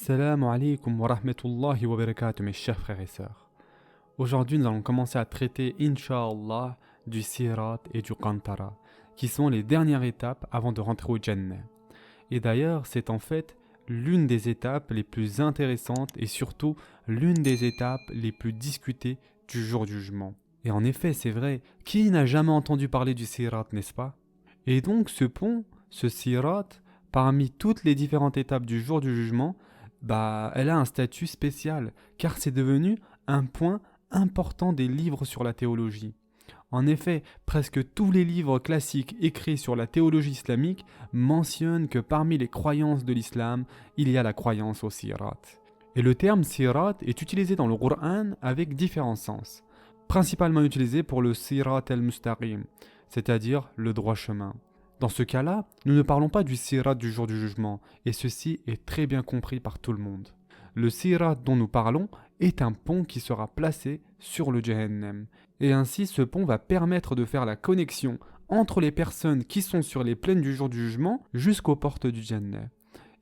Assalamu alaikum wa rahmatullahi wa barakatuh mes chers frères et sœurs. Aujourd'hui nous allons commencer à traiter Inch'Allah du Sirat et du Qantara, qui sont les dernières étapes avant de rentrer au Jannah. Et d'ailleurs c'est en fait l'une des étapes les plus intéressantes et surtout l'une des étapes les plus discutées du jour du jugement. Et en effet c'est vrai, qui n'a jamais entendu parler du Sirat, n'est-ce pas? Et donc ce pont, ce Sirat, parmi toutes les différentes étapes du jour du jugement, elle a un statut spécial, car c'est devenu un point important des livres sur la théologie. En effet, presque tous les livres classiques écrits sur la théologie islamique mentionnent que parmi les croyances de l'islam, il y a la croyance au sirat. Et le terme sirat est utilisé dans le Coran avec différents sens, principalement utilisé pour le sirat al-mustaqim, c'est-à-dire le droit chemin. Dans ce cas-là, nous ne parlons pas du sirat du jour du jugement, et ceci est très bien compris par tout le monde. Le sirat dont nous parlons est un pont qui sera placé sur le Jahannam, et ainsi ce pont va permettre de faire la connexion entre les personnes qui sont sur les plaines du jour du jugement jusqu'aux portes du Jannah.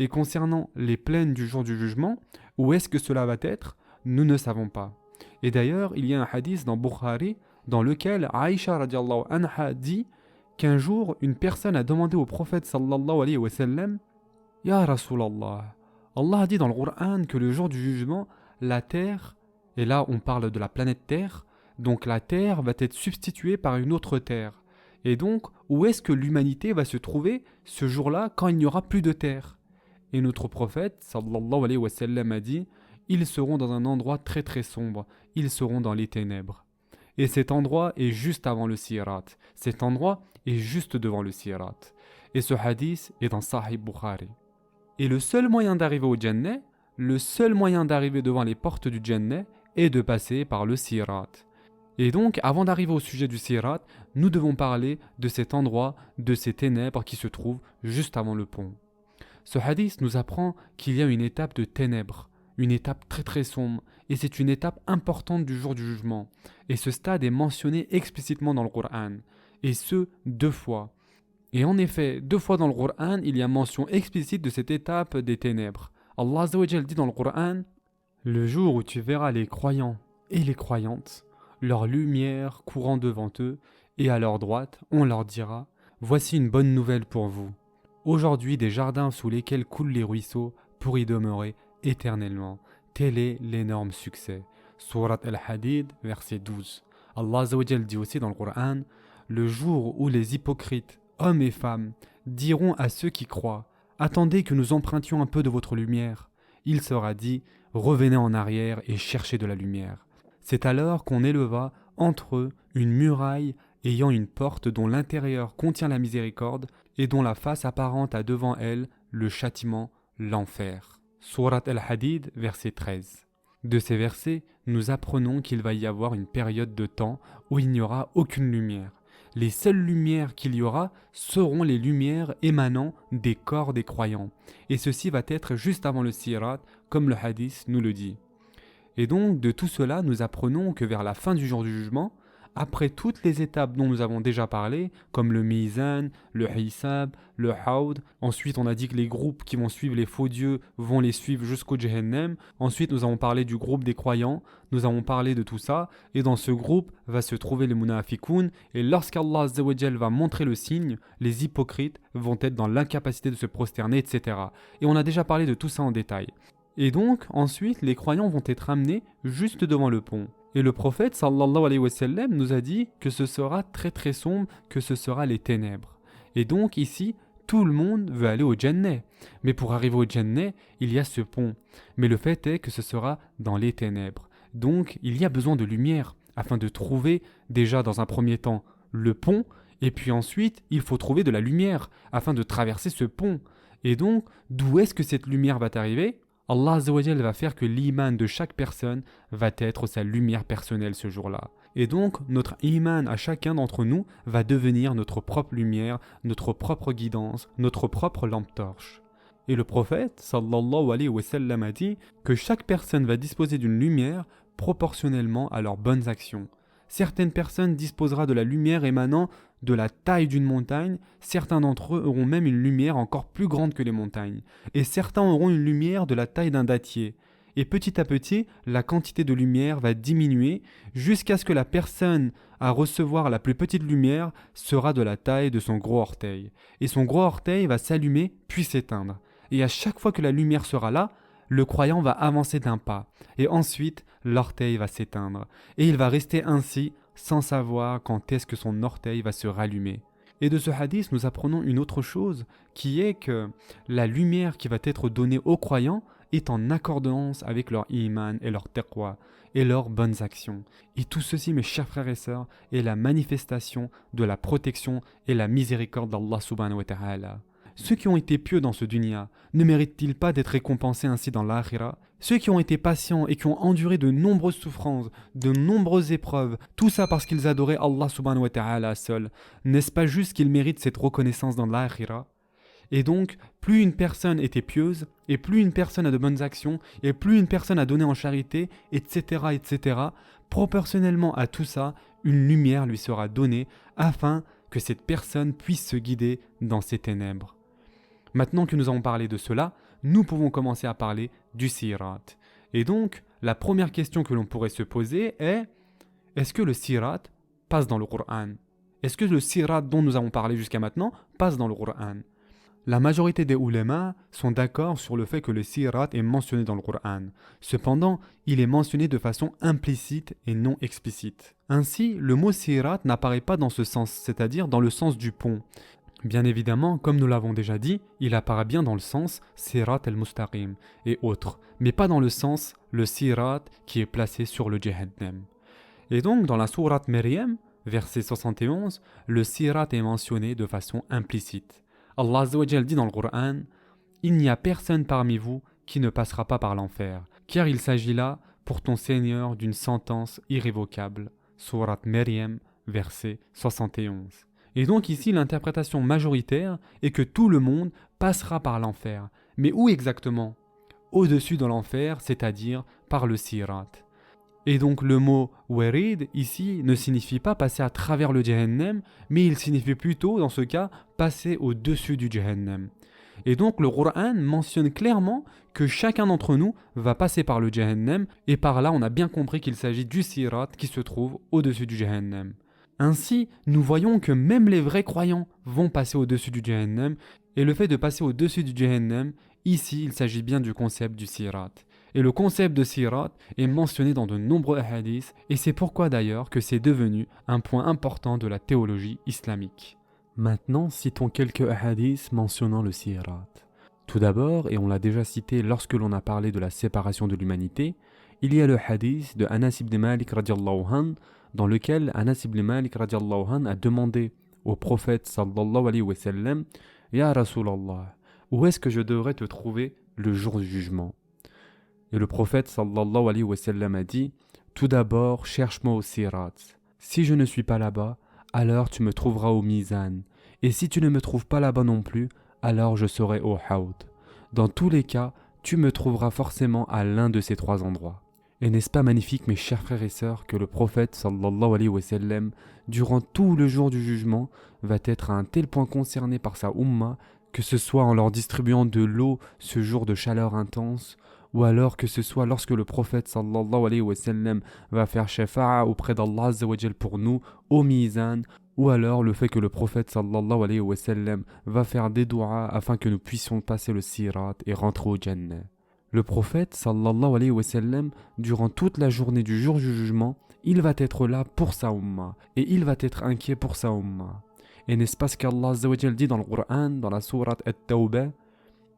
Et concernant les plaines du jour du jugement, où est-ce que cela va être? Nous ne savons pas. Et d'ailleurs, il y a un hadith dans Bukhari dans lequel Aïcha radiallahu anha dit qu'un jour, une personne a demandé au prophète sallallahu alayhi wa sallam « Ya Rasulallah, Allah a dit dans le Coran que le jour du jugement, la terre, et là on parle de la planète Terre, donc la terre va être substituée par une autre terre. Et donc, où est-ce que l'humanité va se trouver ce jour-là quand il n'y aura plus de terre ?» Et notre prophète sallallahu alayhi wa sallam a dit « Ils seront dans un endroit très très sombre, ils seront dans les ténèbres. » Et cet endroit est juste avant le sirat. Cet endroit est juste devant le sirat. Et ce hadith est dans Sahih Bukhari. Et le seul moyen d'arriver au Jannah, le seul moyen d'arriver devant les portes du Jannah est de passer par le sirat. Et donc, avant d'arriver au sujet du sirat, nous devons parler de cet endroit, de ces ténèbres qui se trouvent juste avant le pont. Ce hadith nous apprend qu'il y a une étape de ténèbres, une étape très très sombre, et c'est une étape importante du jour du jugement. Et ce stade est mentionné explicitement dans le Coran, et ce, 2 fois. Et en effet, 2 fois dans le Coran, il y a mention explicite de cette étape des ténèbres. Allah Azza wa Jal dit dans le Coran « Le jour où tu verras les croyants et les croyantes, leur lumière courant devant eux, et à leur droite, on leur dira « Voici une bonne nouvelle pour vous. Aujourd'hui des jardins sous lesquels coulent les ruisseaux pour y demeurer éternellement. Tel est l'énorme succès. » Surat Al-Hadid, verset 12. Allah Azza wa Jal dit aussi dans le Coran « Le jour où les hypocrites, hommes et femmes, diront à ceux qui croient « Attendez que nous empruntions un peu de votre lumière. » Il sera dit « Revenez en arrière et cherchez de la lumière. » C'est alors qu'on éleva entre eux une muraille ayant une porte dont l'intérieur contient la miséricorde et dont la face apparente a devant elle le châtiment, l'enfer. Surat Al-Hadid, verset 13. De ces versets, nous apprenons qu'il va y avoir une période de temps où il n'y aura aucune lumière. Les seules lumières qu'il y aura seront les lumières émanant des corps des croyants. Et ceci va être juste avant le sirat, comme le hadith nous le dit. Et donc, de tout cela, nous apprenons que vers la fin du jour du jugement, après toutes les étapes dont nous avons déjà parlé, comme le Mizan, le Hisab, le Hawd, ensuite on a dit que les groupes qui vont suivre les faux dieux vont les suivre jusqu'au Jahannam, ensuite nous avons parlé du groupe des croyants, nous avons parlé de tout ça, et dans ce groupe va se trouver les Munafiqun, et lorsqu'Allah Azza wa Jal va montrer le signe, les hypocrites vont être dans l'incapacité de se prosterner, etc. Et on a déjà parlé de tout ça en détail. Et donc, ensuite, les croyants vont être amenés juste devant le pont. Et le prophète, sallallahu alayhi wa sallam, nous a dit que ce sera très très sombre, que ce sera les ténèbres. Et donc, ici, tout le monde veut aller au Jannah. Mais pour arriver au Jannah, il y a ce pont. Mais le fait est que ce sera dans les ténèbres. Donc, il y a besoin de lumière, afin de trouver, déjà dans un premier temps, le pont, et puis ensuite, il faut trouver de la lumière, afin de traverser ce pont. Et donc, d'où est-ce que cette lumière va arriver ? Allah Azza wa Jal va faire que l'iman de chaque personne va être sa lumière personnelle ce jour-là. Et donc, notre iman à chacun d'entre nous va devenir notre propre lumière, notre propre guidance, notre propre lampe torche. Et le prophète, sallallahu alayhi wa sallam, a dit que chaque personne va disposer d'une lumière proportionnellement à leurs bonnes actions. Certaines personnes disposera de la lumière émanant de la taille d'une montagne, certains d'entre eux auront même une lumière encore plus grande que les montagnes, et certains auront une lumière de la taille d'un dattier. Et petit à petit, la quantité de lumière va diminuer jusqu'à ce que la personne à recevoir la plus petite lumière sera de la taille de son gros orteil. Et son gros orteil va s'allumer puis s'éteindre. Et à chaque fois que la lumière sera là, le croyant va avancer d'un pas. Et ensuite, l'orteil va s'éteindre. Et il va rester ainsi sans savoir quand est-ce que son orteil va se rallumer. Et de ce hadith, nous apprenons une autre chose, qui est que la lumière qui va être donnée aux croyants est en accordance avec leur iman et leur taqwa et leurs bonnes actions. Et tout ceci, mes chers frères et sœurs, est la manifestation de la protection et la miséricorde d'Allah subhanahu wa ta'ala. Ceux qui ont été pieux dans ce dunya ne méritent-ils pas d'être récompensés ainsi dans l'akhira? Ceux qui ont été patients et qui ont enduré de nombreuses souffrances, de nombreuses épreuves, tout ça parce qu'ils adoraient Allah subhanahu wa ta'ala seul, n'est-ce pas juste qu'ils méritent cette reconnaissance dans l'akhira? Et donc, plus une personne était pieuse, et plus une personne a de bonnes actions, et plus une personne a donné en charité, etc., proportionnellement à tout ça, une lumière lui sera donnée afin que cette personne puisse se guider dans ces ténèbres. Maintenant que nous avons parlé de cela, nous pouvons commencer à parler du sirat. Et donc, la première question que l'on pourrait se poser est: est-ce que le sirat passe dans le Coran? Est-ce que le sirat dont nous avons parlé jusqu'à maintenant passe dans le Coran? La majorité des oulémas sont d'accord sur le fait que le sirat est mentionné dans le Coran. Cependant, il est mentionné de façon implicite et non explicite. Ainsi, le mot sirat n'apparaît pas dans ce sens, c'est-à-dire dans le sens du pont. Bien évidemment, comme nous l'avons déjà dit, il apparaît bien dans le sens sirat al-mustaqim et autres, mais pas dans le sens le sirat qui est placé sur le jahannam. Et donc, dans la sourate Maryam, verset 71, le sirat est mentionné de façon implicite. Allah Azza wa Jal dit dans le Coran: il n'y a personne parmi vous qui ne passera pas par l'enfer, car il s'agit là pour ton Seigneur d'une sentence irrévocable. Sourate Maryam, verset 71. Et donc ici, l'interprétation majoritaire est que tout le monde passera par l'enfer. Mais où exactement? Au-dessus de l'enfer, c'est-à-dire par le sirat. Et donc le mot warid ici ne signifie pas passer à travers le jahannam, mais il signifie plutôt dans ce cas passer au-dessus du jahannam. Et donc le Coran mentionne clairement que chacun d'entre nous va passer par le jahannam, et par là on a bien compris qu'il s'agit du sirat qui se trouve au-dessus du jahannam. Ainsi, nous voyons que même les vrais croyants vont passer au-dessus du jahannam, et le fait de passer au-dessus du jahannam, ici il s'agit bien du concept du sirat. Et le concept de sirat est mentionné dans de nombreux hadiths, et c'est pourquoi d'ailleurs que c'est devenu un point important de la théologie islamique. Maintenant, citons quelques hadiths mentionnant le sirat. Tout d'abord, et on l'a déjà cité lorsque l'on a parlé de la séparation de l'humanité, il y a le hadith de Anas ibn Malik radiallahu anhu, dans lequel Anas ibn Malik radiallahu anhu a demandé au prophète sallallahu alayhi wa sallam: Ya Rasulallah, où est-ce que je devrais te trouver le jour du jugement? Et le prophète sallallahu alayhi wa sallam a dit: tout d'abord, cherche-moi au sirat. Si je ne suis pas là-bas, alors tu me trouveras au mizan. Et si tu ne me trouves pas là-bas non plus, alors je serai au haoud. Dans tous les cas, tu me trouveras forcément à l'un de ces trois endroits. Et n'est-ce pas magnifique, mes chers frères et sœurs, que le prophète sallallahu alayhi wa sallam, durant tout le jour du jugement, va être à un tel point concerné par sa umma, que ce soit en leur distribuant de l'eau ce jour de chaleur intense, ou alors que ce soit lorsque le prophète sallallahu alayhi wa sallam va faire shafa'a auprès d'Allah Azza wa Jal pour nous au mizan, ou alors le fait que le prophète sallallahu alayhi wa sallam va faire des du'as afin que nous puissions passer le sirat et rentrer au Jannah. Le prophète sallallahu alayhi wa sallam, durant toute la journée du jour du jugement, il va être là pour sa umma et il va être inquiet pour sa umma. Et n'est-ce pas ce qu'Allah Azza wa Jal dit dans le Coran, dans la sourate At-Tawbah?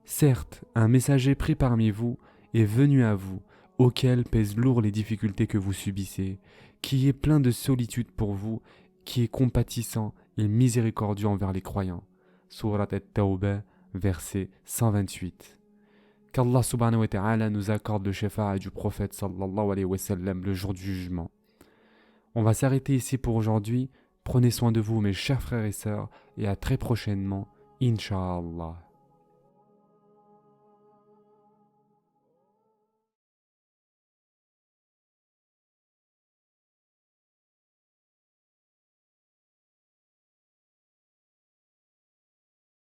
Certes, un messager pris parmi vous est venu à vous, auquel pèsent lourd les difficultés que vous subissez, qui est plein de solitude pour vous, qui est compatissant et miséricordieux envers les croyants. Sourate At-Tawbah, verset 128. Qu'Allah subhanahu wa ta'ala nous accorde le shafa'a du prophète sallallahu alayhi wa sallam le jour du jugement. On va s'arrêter ici pour aujourd'hui. Prenez soin de vous mes chers frères et sœurs et à très prochainement, Inch'Allah.